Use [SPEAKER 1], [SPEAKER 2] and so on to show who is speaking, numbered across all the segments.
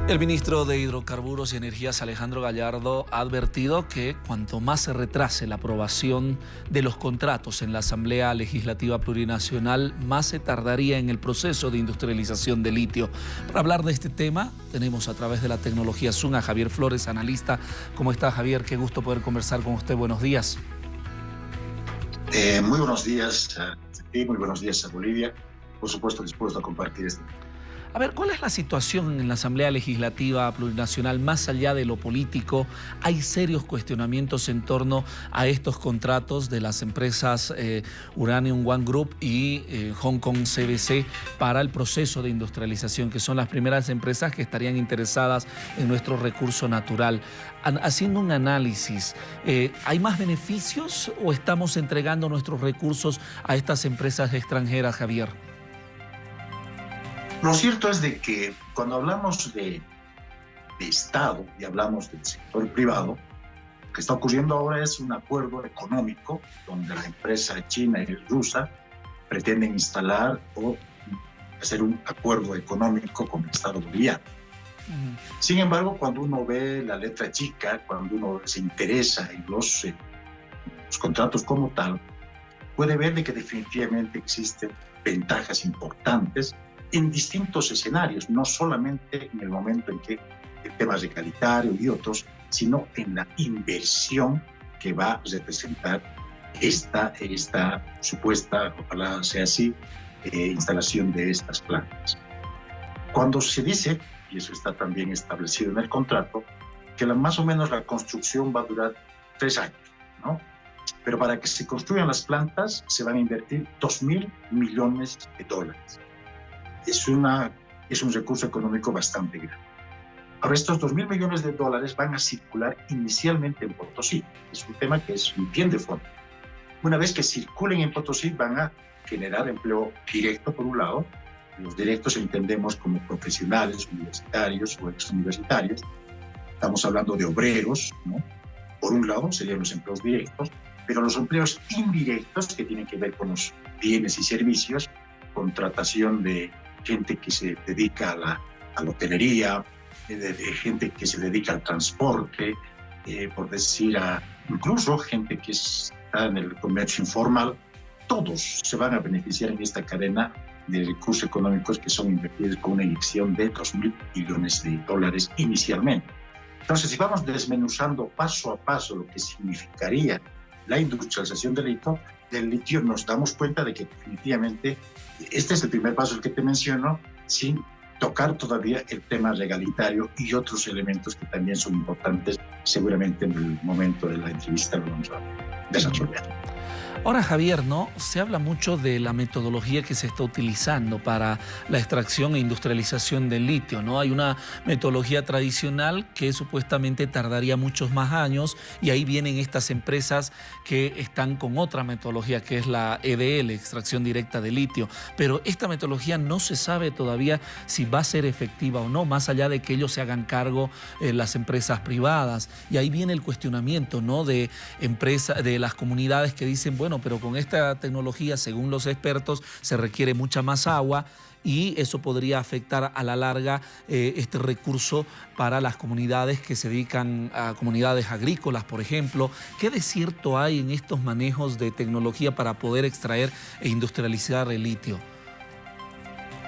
[SPEAKER 1] El ministro de Hidrocarburos y Energías, Alejandro Gallardo, ha advertido que cuanto más se retrase la aprobación de los contratos en la Asamblea Legislativa Plurinacional, más se tardaría en el proceso de industrialización de litio. Para hablar de este tema, tenemos a través de la tecnología Zoom a Javier Flores, analista. ¿Cómo está, Javier? Qué gusto poder conversar con usted. Buenos días.
[SPEAKER 2] Muy buenos días a ti, muy buenos días a Bolivia. Por supuesto, dispuesto a compartir esto.
[SPEAKER 1] A ver, ¿cuál es la situación en la Asamblea Legislativa Plurinacional más allá de lo político? ¿Hay serios cuestionamientos en torno a estos contratos de las empresas Uranium One Group y Hong Kong CBC para el proceso de industrialización, que son las primeras empresas que estarían interesadas en nuestro recurso natural? Haciendo un análisis, ¿hay más beneficios o estamos entregando nuestros recursos a estas empresas extranjeras, Javier?
[SPEAKER 2] Lo cierto es de que cuando hablamos de Estado y hablamos del sector privado, lo que está ocurriendo ahora es un acuerdo económico donde la empresa china y rusa pretenden instalar o hacer un acuerdo económico con el Estado boliviano. Sin embargo, cuando uno ve la letra chica, cuando uno se interesa en los contratos como tal, puede ver de que definitivamente existen ventajas importantes en distintos escenarios, no solamente en el momento en que el tema recalitario y otros, sino en la inversión que va a representar esta supuesta, ojalá sea así, instalación de estas plantas. Cuando se dice, y eso está también establecido en el contrato, que más o menos la construcción va a durar 3 años, ¿no? Pero para que se construyan las plantas se van a invertir $2.000 millones. Es un recurso económico bastante grande. Ahora, estos $2.000 millones van a circular inicialmente en Potosí. Es un tema que es bien de fondo. Una vez que circulen en Potosí, van a generar empleo directo, por un lado. Los directos entendemos como profesionales, universitarios o exuniversitarios. Estamos hablando de obreros, ¿no? Por un lado, serían los empleos directos, pero los empleos indirectos, que tienen que ver con los bienes y servicios, contratación de gente que se dedica a la hotelería, de gente que se dedica al transporte, por decir, incluso gente que está en el comercio informal. Todos se van a beneficiar en esta cadena de recursos económicos que son invertidos con una inyección de $2.000 millones inicialmente. Entonces, si vamos desmenuzando paso a paso lo que significaría la industrialización del litio, nos damos cuenta de que definitivamente este es el primer paso, el que te menciono, sin tocar todavía el tema legalitario y otros elementos que también son importantes. Seguramente en el momento de la entrevista lo vamos a desarrollar.
[SPEAKER 1] Ahora, Javier, ¿no? Se habla mucho de la metodología que se está utilizando para la extracción e industrialización del litio, ¿no? Hay una metodología tradicional que supuestamente tardaría muchos más años y ahí vienen estas empresas que están con otra metodología que es la EDL, extracción directa de litio. Pero esta metodología no se sabe todavía si va a ser efectiva o no, más allá de que ellos se hagan cargo las empresas privadas. Y ahí viene el cuestionamiento, ¿no? De las comunidades que dicen, bueno, pero con esta tecnología, según los expertos, se requiere mucha más agua y eso podría afectar a la larga este recurso para las comunidades que se dedican a comunidades agrícolas, por ejemplo. ¿Qué de cierto hay en estos manejos de tecnología para poder extraer e industrializar el litio?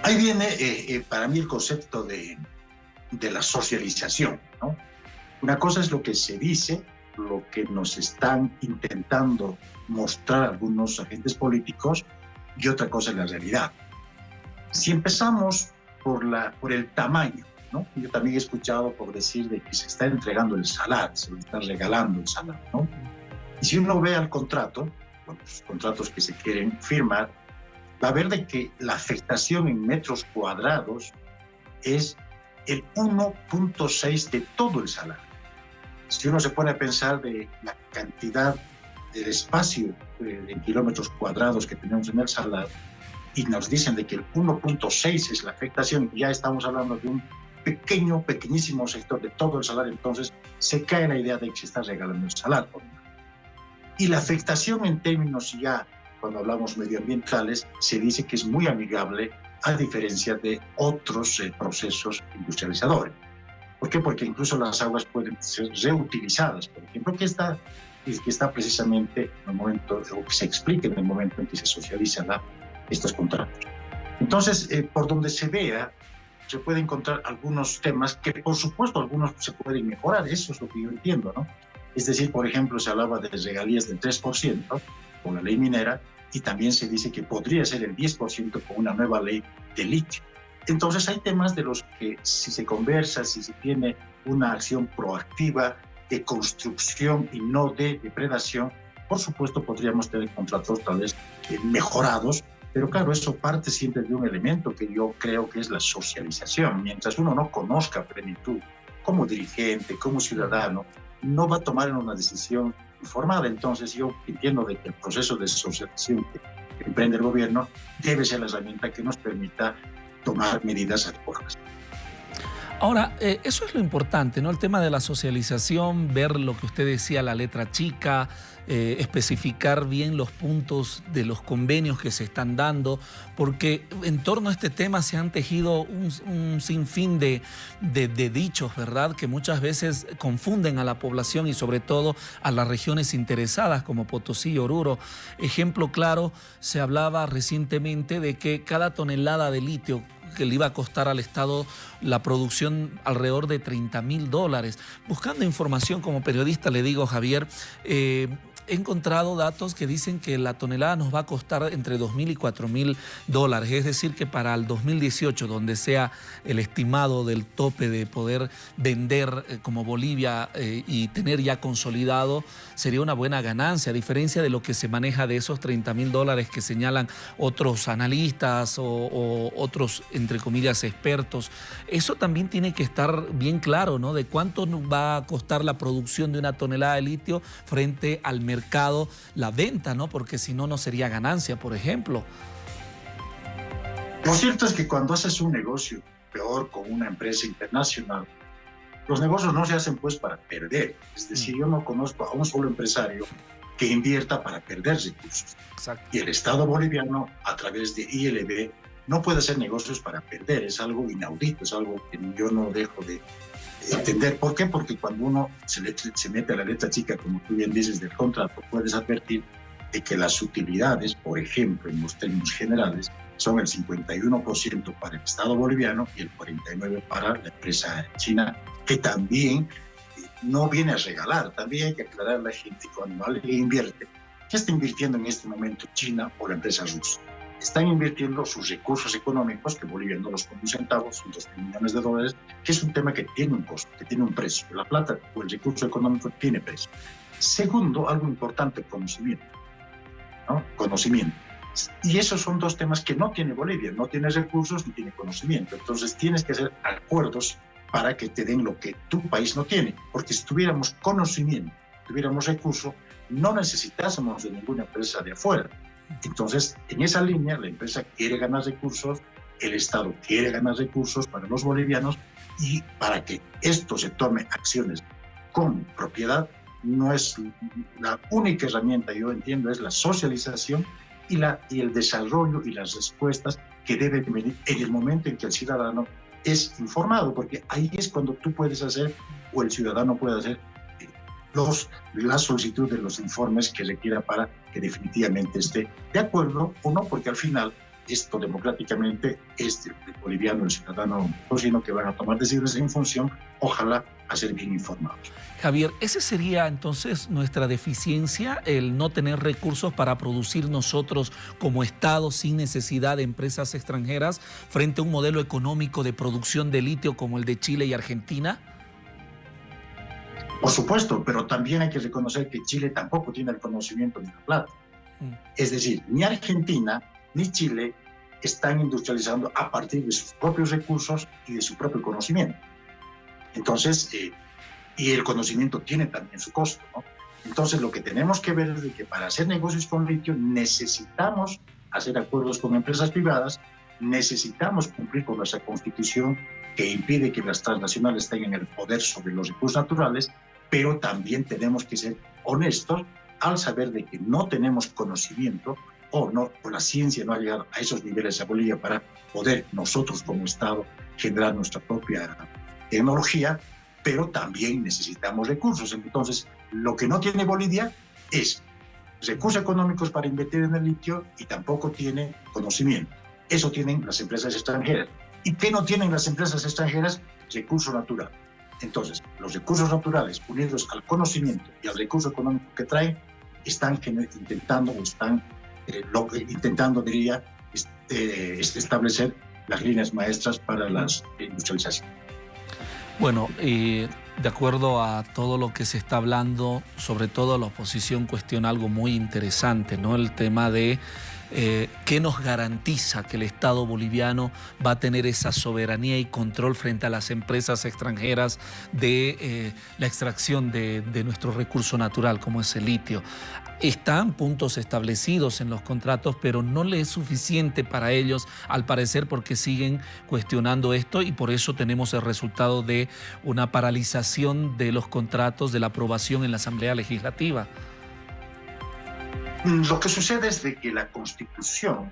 [SPEAKER 2] Ahí viene para mí el concepto de la socialización, ¿no? Una cosa es lo que se dice, lo que nos están intentando mostrar algunos agentes políticos, y otra cosa es la realidad. Si empezamos por el tamaño, ¿no? Yo también he escuchado por decir de que se está entregando el salar, se lo está regalando el salar, ¿no? Y si uno ve al contrato, los contratos que se quieren firmar, va a ver de que la afectación en metros cuadrados es el 1.6 de todo el salar. Si uno se pone a pensar de la cantidad del espacio en kilómetros cuadrados que tenemos en el salar y nos dicen de que el 1.6 es la afectación, ya estamos hablando de un pequeñísimo sector de todo el salar, entonces se cae la idea de que se está regalando el salar. Y la afectación en términos ya, cuando hablamos medioambientales, se dice que es muy amigable a diferencia de otros procesos industrializadores. ¿Por qué? Porque incluso las aguas pueden ser reutilizadas, por ejemplo, que está precisamente en el momento, o que se explica en el momento en que se socializan estos contratos. Entonces, por donde se vea, se puede encontrar algunos temas que, por supuesto, algunos se pueden mejorar, eso es lo que yo entiendo, ¿no? Es decir, por ejemplo, se hablaba de regalías del 3% con la ley minera, y también se dice que podría ser el 10% con una nueva ley de litio. Entonces hay temas de los que si se conversa, si se tiene una acción proactiva de construcción y no de depredación, por supuesto podríamos tener contratos tal vez mejorados, pero claro, eso parte siempre de un elemento que yo creo que es la socialización. Mientras uno no conozca a plenitud como dirigente, como ciudadano, no va a tomar una decisión informada. Entonces yo entiendo de que el proceso de socialización que emprende el gobierno debe ser la herramienta que nos permita tomar medidas adecuadas.
[SPEAKER 1] Ahora, eso es lo importante, ¿no? El tema de la socialización, ver lo que usted decía, la letra chica, especificar bien los puntos de los convenios que se están dando, porque en torno a este tema se han tejido un sinfín de dichos, ¿verdad?, que muchas veces confunden a la población y sobre todo a las regiones interesadas como Potosí y Oruro. Ejemplo claro, se hablaba recientemente de que cada tonelada de litio que le iba a costar al Estado la producción alrededor de $30.000. Buscando información como periodista, le digo, Javier, he encontrado datos que dicen que la tonelada nos va a costar entre $2.000 y $4.000. Es decir, que para el 2018, donde sea el estimado del tope de poder vender como Bolivia y tener ya consolidado, sería una buena ganancia, a diferencia de lo que se maneja de esos $30.000 que señalan otros analistas o otros, entre comillas, expertos. Eso también tiene que estar bien claro, ¿no? De cuánto nos va a costar la producción de una tonelada de litio frente al mercado, la venta, ¿no? Porque si no, no sería ganancia, por ejemplo.
[SPEAKER 2] Lo cierto es que cuando haces un negocio, peor con una empresa internacional, los negocios no se hacen pues para perder. Es decir, yo no conozco a un solo empresario que invierta para perder recursos.
[SPEAKER 1] Exacto.
[SPEAKER 2] Y el Estado boliviano, a través de ILB, no puede hacer negocios para perder. Es algo inaudito, es algo que yo no dejo de entender. ¿Por qué? Porque cuando uno se mete a la letra chica, como tú bien dices, del contrato, puedes advertir de que las utilidades, por ejemplo, en los términos generales, son el 51% para el Estado boliviano y el 49% para la empresa china, que también no viene a regalar. También hay que aclarar a la gente cuando alguien invierte, ¿qué está invirtiendo en este momento China o la empresa rusa? Están invirtiendo sus recursos económicos, que Bolivia no los pone un centavo, son $2.000 millones, que es un tema que tiene un costo, que tiene un precio. La plata o el recurso económico tiene precio. Segundo, algo importante, conocimiento, ¿no? Conocimiento. Y esos son dos temas que no tiene Bolivia, no tiene recursos ni tiene conocimiento. Entonces tienes que hacer acuerdos para que te den lo que tu país no tiene. Porque si tuviéramos conocimiento, tuviéramos recursos, no necesitásemos de ninguna empresa de afuera. Entonces, en esa línea, la empresa quiere ganar recursos, el Estado quiere ganar recursos para los bolivianos, y para que esto se tome acciones con propiedad, no es la única herramienta, yo entiendo, es la socialización y el desarrollo y las respuestas que deben venir en el momento en que el ciudadano es informado, porque ahí es cuando tú puedes hacer, o el ciudadano puede hacer, la solicitud de los informes que requiera para que definitivamente esté de acuerdo o no, porque al final esto democráticamente es el boliviano, el ciudadano, sino que van a tomar decisiones en función, ojalá, a ser bien informados.
[SPEAKER 1] Javier, ¿ese sería entonces nuestra deficiencia, el no tener recursos para producir nosotros como Estado sin necesidad de empresas extranjeras frente a un modelo económico de producción de litio como el de Chile y Argentina?
[SPEAKER 2] Por supuesto, pero también hay que reconocer que Chile tampoco tiene el conocimiento ni la plata. Es decir, ni Argentina ni Chile están industrializando a partir de sus propios recursos y de su propio conocimiento. Entonces, y el conocimiento tiene también su costo, ¿no? Entonces, lo que tenemos que ver es de que para hacer negocios con litio necesitamos hacer acuerdos con empresas privadas, necesitamos cumplir con nuestra constitución que impide que las transnacionales tengan el poder sobre los recursos naturales, pero también tenemos que ser honestos al saber de que no tenemos conocimiento o la ciencia no ha llegado a esos niveles a Bolivia para poder nosotros como Estado generar nuestra propia tecnología, pero también necesitamos recursos. Entonces, lo que no tiene Bolivia es recursos económicos para invertir en el litio y tampoco tiene conocimiento. Eso tienen las empresas extranjeras. ¿Y qué no tienen las empresas extranjeras? Recurso natural. Entonces, los recursos naturales unidos al conocimiento y al recurso económico que traen, están intentando, diría, establecer las líneas maestras para la industrialización.
[SPEAKER 1] Bueno, de acuerdo a todo lo que se está hablando, sobre todo la oposición cuestiona algo muy interesante, ¿no? El tema de qué nos garantiza que el Estado boliviano va a tener esa soberanía y control frente a las empresas extranjeras de la extracción de nuestro recurso natural, como es el litio. Están puntos establecidos en los contratos, pero no le es suficiente para ellos, al parecer, porque siguen cuestionando esto y por eso tenemos el resultado de una paralización de los contratos, de la aprobación en la Asamblea Legislativa.
[SPEAKER 2] Lo que sucede es de que la Constitución,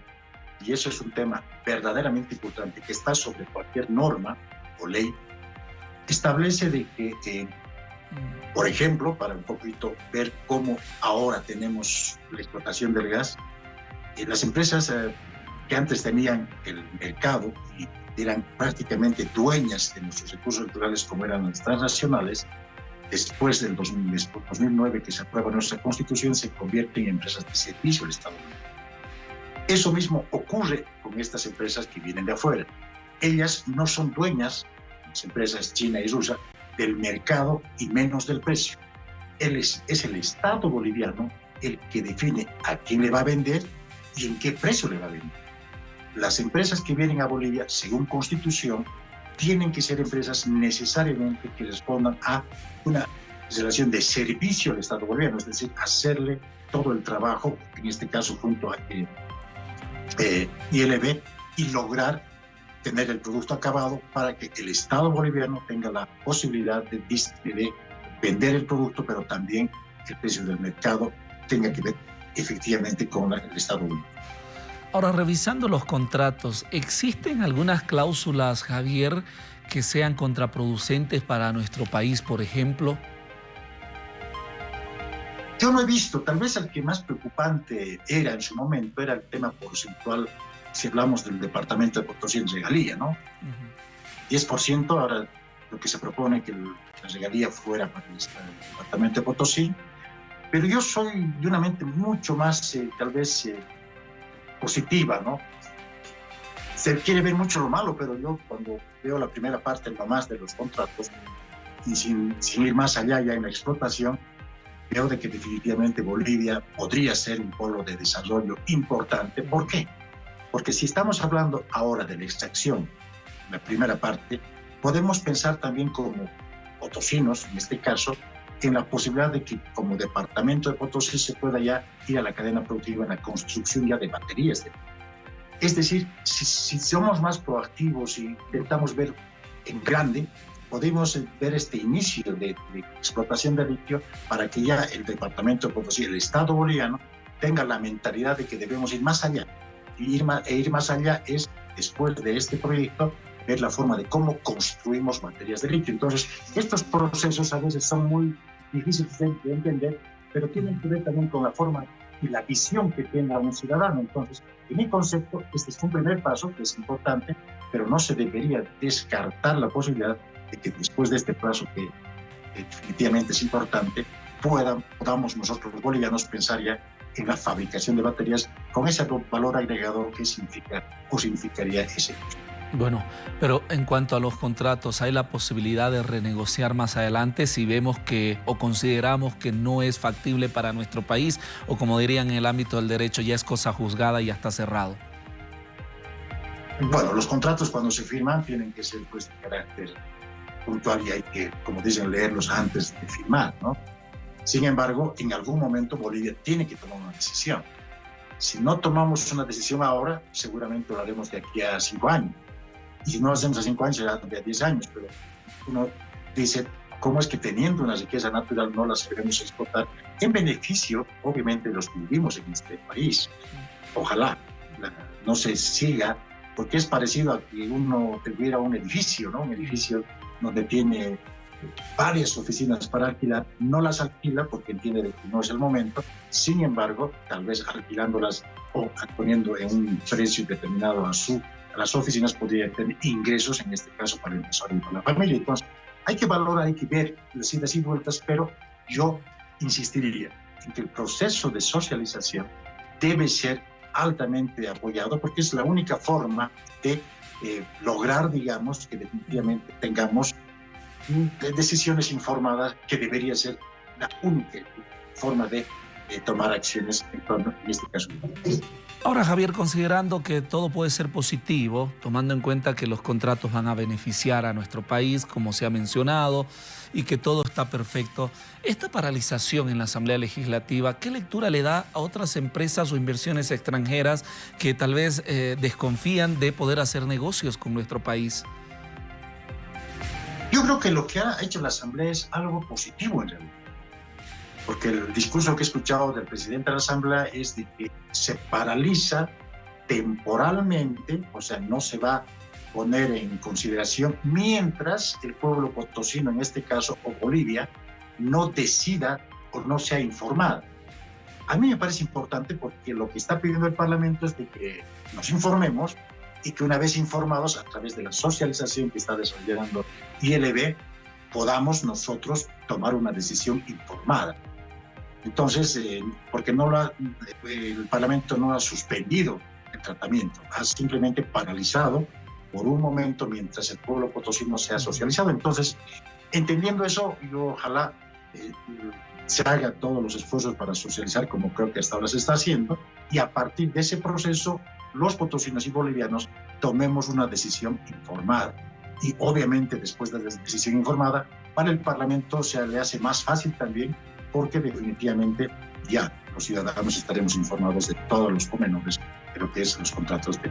[SPEAKER 2] y eso es un tema verdaderamente importante, que está sobre cualquier norma o ley, establece de que por ejemplo, para un poquito ver cómo ahora tenemos la explotación del gas, las empresas que antes tenían el mercado y eran prácticamente dueñas de nuestros recursos naturales como eran las transnacionales, después del 2009 que se aprueba nuestra Constitución, se convierten en empresas de servicio del Estado. Eso mismo ocurre con estas empresas que vienen de afuera. Ellas no son dueñas, las empresas china y rusa, del mercado y menos del precio. Es el Estado boliviano el que define a quién le va a vender y en qué precio le va a vender. Las empresas que vienen a Bolivia, según Constitución, tienen que ser empresas necesariamente que respondan a una relación de servicio al Estado boliviano, es decir, hacerle todo el trabajo, en este caso junto a ILB, y lograr tener el producto acabado para que el Estado boliviano tenga la posibilidad de vender el producto, pero también el precio del mercado tenga que ver efectivamente con el Estado boliviano.
[SPEAKER 1] Ahora, revisando los contratos, ¿existen algunas cláusulas, Javier, que sean contraproducentes para nuestro país, por ejemplo?
[SPEAKER 2] Yo no he visto, tal vez el que más preocupante era en su momento era el tema porcentual, si hablamos del departamento de Potosí en regalía, ¿no? 10%, ahora lo que se propone que la regalía fuera para el departamento de Potosí, pero yo soy de una mente mucho más, tal vez, positiva, ¿no? Se quiere ver mucho lo malo, pero yo cuando veo la primera parte nomás de los contratos, y sin ir más allá ya en la explotación, veo de que definitivamente Bolivia podría ser un polo de desarrollo importante. ¿Por qué? Porque si estamos hablando ahora de la extracción, la primera parte, podemos pensar también como potosinos, en este caso, en la posibilidad de que como departamento de Potosí se pueda ya ir a la cadena productiva en la construcción ya de baterías. Es decir, si somos más proactivos y intentamos ver en grande, podemos ver este inicio de explotación de litio para que ya el departamento de Potosí, el Estado boliviano, tenga la mentalidad de que debemos ir más allá. Ir más allá es, después de este proyecto, ver la forma de cómo construimos baterías de litio. Entonces, estos procesos a veces son muy difíciles de entender, pero tienen que ver también con la forma y la visión que tenga un ciudadano. Entonces, en mi concepto, este es un primer paso que es importante, pero no se debería descartar la posibilidad de que después de este plazo, que definitivamente es importante, podamos nosotros los bolivianos pensar ya en la fabricación de baterías con ese valor agregado que significaría ese costo.
[SPEAKER 1] Bueno, pero en cuanto a los contratos, ¿hay la posibilidad de renegociar más adelante si vemos que o consideramos que no es factible para nuestro país o, como dirían en el ámbito del derecho, ya es cosa juzgada y ya está cerrado?
[SPEAKER 2] Bueno, los contratos cuando se firman tienen que ser pues de carácter puntual y hay que, como dicen, leerlos antes de firmar, ¿no? Sin embargo, en algún momento Bolivia tiene que tomar una decisión. Si no tomamos una decisión ahora, seguramente lo haremos de aquí a 5 años. Y si no lo hacemos a 5 años, será de a 10 años. Pero uno dice, ¿cómo es que teniendo una riqueza natural no la sabremos explotar en beneficio, obviamente, de los que vivimos en este país? Ojalá no se siga, porque es parecido a que uno tuviera un edificio, ¿no? Un edificio donde tiene varias oficinas para alquilar, no las alquila porque entiende de que no es el momento. Sin embargo, tal vez alquilándolas o poniendo en un precio determinado a las oficinas podría tener ingresos, en este caso para el inversor y para la familia. Entonces, hay que valorar, hay que ver las idas y vueltas, pero yo insistiría en que el proceso de socialización debe ser altamente apoyado porque es la única forma de lograr, digamos, que definitivamente tengamos decisiones informadas, que debería ser la única forma de tomar acciones en este caso.
[SPEAKER 1] Ahora, Javier, considerando que todo puede ser positivo, tomando en cuenta que los contratos van a beneficiar a nuestro país, como se ha mencionado, y que todo está perfecto, esta paralización en la Asamblea Legislativa, ¿qué lectura le da a otras empresas o inversiones extranjeras que tal vez desconfían de poder hacer negocios con nuestro país?
[SPEAKER 2] Yo creo que lo que ha hecho la Asamblea es algo positivo en realidad. Porque el discurso que he escuchado del presidente de la Asamblea es de que se paraliza temporalmente, o sea, no se va a poner en consideración mientras el pueblo potosino, en este caso, o Bolivia, no decida o no sea informado. A mí me parece importante porque lo que está pidiendo el Parlamento es de que nos informemos y que una vez informados, a través de la socialización que está desarrollando ILB, podamos nosotros tomar una decisión informada. Entonces, porque el Parlamento no ha suspendido el tratamiento, ha simplemente paralizado por un momento mientras el pueblo potosino sea socializado. Entonces, entendiendo eso, yo ojalá se hagan todos los esfuerzos para socializar, como creo que hasta ahora se está haciendo, y a partir de ese proceso, los potosinos y bolivianos tomemos una decisión informada. Y obviamente, después de la decisión informada, para el Parlamento se le hace más fácil también, porque definitivamente ya los ciudadanos estaremos informados de todos los pormenores de lo que es los contratos de...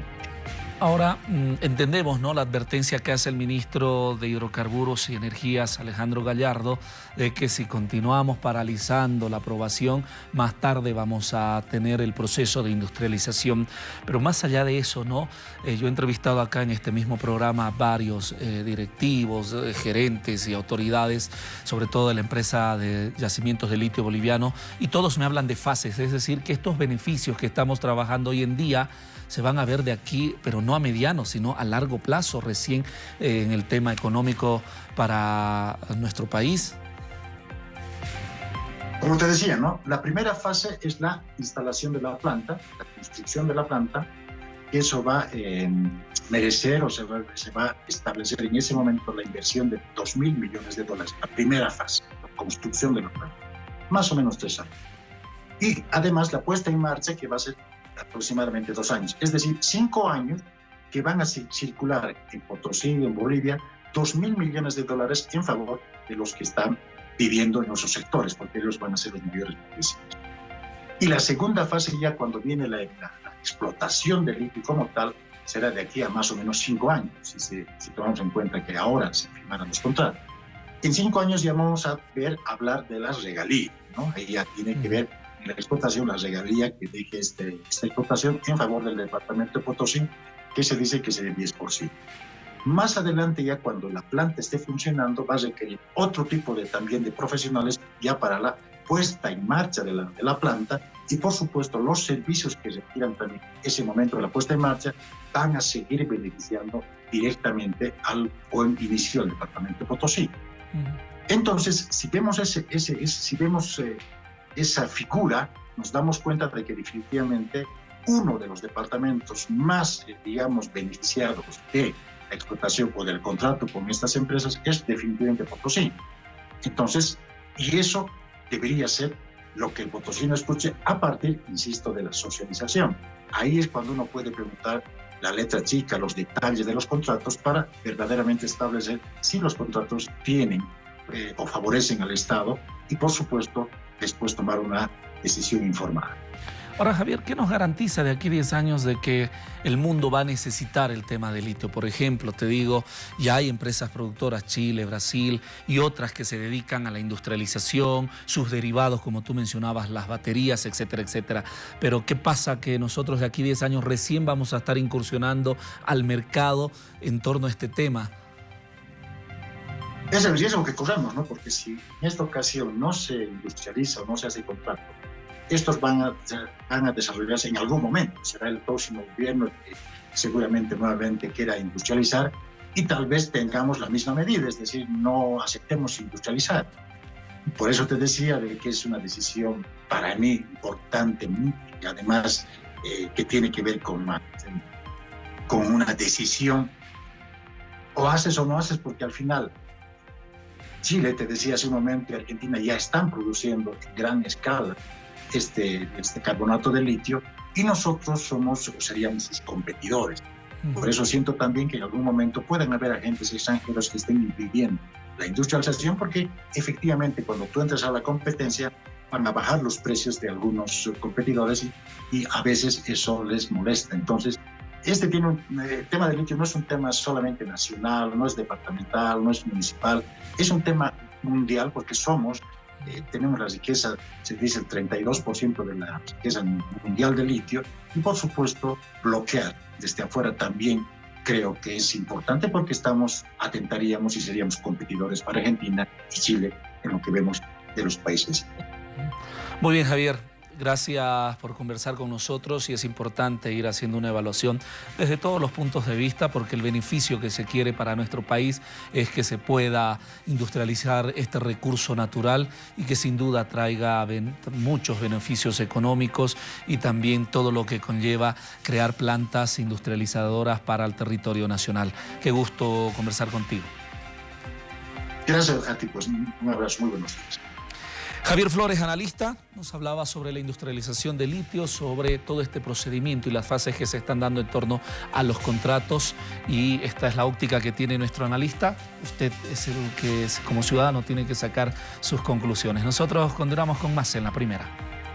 [SPEAKER 1] Ahora, entendemos, ¿no?, la advertencia que hace el ministro de Hidrocarburos y Energías, Alejandro Gallardo, de que si continuamos paralizando la aprobación, más tarde vamos a tener el proceso de industrialización. Pero más allá de eso, ¿no? Yo he entrevistado acá en este mismo programa a varios directivos, gerentes y autoridades, sobre todo de la empresa de yacimientos de litio boliviano, y todos me hablan de fases, es decir, que estos beneficios que estamos trabajando hoy en día se van a ver de aquí, pero no a mediano, sino a largo plazo, recién en el tema económico para nuestro país.
[SPEAKER 2] Como te decía, ¿no? La primera fase es la instalación de la planta, la construcción de la planta, que eso va a merecer o se va a establecer en ese momento la inversión de $2.000 millones. La primera fase, la construcción de la planta, más o menos 3 años. Y además la puesta en marcha, que va a ser aproximadamente 2 años, es decir, 5 años que van a circular en Potosí y en Bolivia $2.000 millones en favor de los que están viviendo en esos sectores, porque ellos van a ser los mayores beneficiarios. Y la segunda fase, ya cuando viene la explotación del litio como tal, será de aquí a más o menos 5 años, si tomamos en cuenta que ahora se firmaron los contratos. En 5 años ya vamos a hablar de las regalías, ¿no? Ahí ya tiene que ver la explotación, la regalía que deje esta explotación en favor del departamento de Potosí, que se dice que es el 10%. Más adelante, ya cuando la planta esté funcionando, va a requerir otro tipo también de profesionales ya para la puesta en marcha de la planta, y por supuesto los servicios que requieran también ese momento de la puesta en marcha van a seguir beneficiando directamente al buen inicio del departamento de Potosí. Entonces, si vemos esa figura, nos damos cuenta de que definitivamente uno de los departamentos más, digamos, beneficiados de la explotación o del contrato con estas empresas es definitivamente Potosí. Entonces, y eso debería ser lo que el potosino escuche a partir, insisto, de la socialización. Ahí es cuando uno puede preguntar la letra chica, los detalles de los contratos, para verdaderamente establecer si los contratos tienen o favorecen al Estado y, por supuesto, después tomar una decisión informada.
[SPEAKER 1] Ahora, Javier, ¿qué nos garantiza de aquí a 10 años de que el mundo va a necesitar el tema del litio? Por ejemplo, te digo, ya hay empresas productoras, Chile, Brasil y otras que se dedican a la industrialización, sus derivados, como tú mencionabas, las baterías, etcétera, etcétera. Pero ¿qué pasa? Que nosotros de aquí a 10 años recién vamos a estar incursionando al mercado en torno a este tema.
[SPEAKER 2] Es el riesgo que corremos, ¿no? Porque si en esta ocasión no se industrializa o no se hace contrato, estos van a desarrollarse en algún momento. Será el próximo gobierno que seguramente nuevamente quiera industrializar y tal vez tengamos la misma medida, es decir, no aceptemos industrializar. Por eso te decía de que es una decisión para mí importante y además que tiene que ver con una decisión o haces o no haces, porque al final Chile, te decía hace un momento, y Argentina ya están produciendo en gran escala este carbonato de litio y nosotros seríamos sus competidores. Por eso siento también que en algún momento pueden haber agentes extranjeros que estén impidiendo la industrialización, porque efectivamente cuando tú entras a la competencia van a bajar los precios de algunos competidores y a veces eso les molesta. Entonces, el tema del litio no es un tema solamente nacional, no es departamental, no es municipal, es un tema mundial porque tenemos la riqueza, se dice el 32% de la riqueza mundial de litio y por supuesto bloquear desde afuera también creo que es importante porque atentaríamos y seríamos competidores para Argentina y Chile en lo que vemos de los países.
[SPEAKER 1] Muy bien, Javier. Gracias por conversar con nosotros y es importante ir haciendo una evaluación desde todos los puntos de vista porque el beneficio que se quiere para nuestro país es que se pueda industrializar este recurso natural y que sin duda traiga muchos beneficios económicos y también todo lo que conlleva crear plantas industrializadoras para el territorio nacional. Qué gusto conversar contigo.
[SPEAKER 2] Gracias a ti, pues un abrazo, muy buenos días.
[SPEAKER 1] Javier Flores, analista, nos hablaba sobre la industrialización de litio, sobre todo este procedimiento y las fases que se están dando en torno a los contratos y esta es la óptica que tiene nuestro analista. Usted es el que como ciudadano tiene que sacar sus conclusiones. Nosotros continuamos con más en La Primera.